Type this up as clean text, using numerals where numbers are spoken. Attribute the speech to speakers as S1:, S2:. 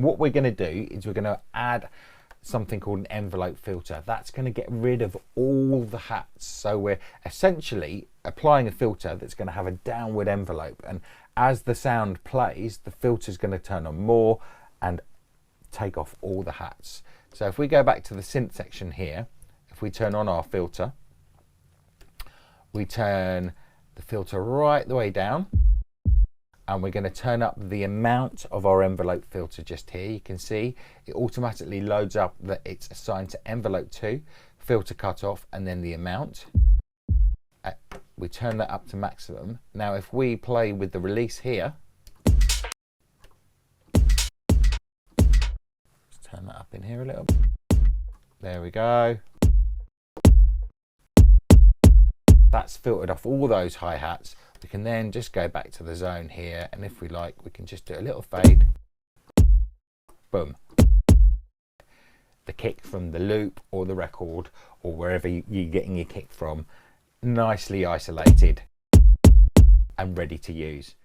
S1: What we're going to do is we're going to add something called an envelope filter. That's going to get rid of all the hats. So we're essentially applying a filter that's going to have a downward envelope, and as the sound plays, the filter is going to turn on more and take off all the hats. So if we go back to the synth section here, if we turn on our filter, we turn the filter right the way down, and we're going to turn up the amount of our envelope filter just here. You can see it automatically loads up that it's assigned to envelope 2, filter cutoff, and then the amount. We turn that up to maximum. Now if we play with the release here, let's turn that up in here a little. There we go. That's filtered off all those hi-hats. We can then just go back to the zone here, and if we like, we can just do a little fade. Boom. The kick from the loop or the record or wherever you're getting your kick from, nicely isolated and ready to use.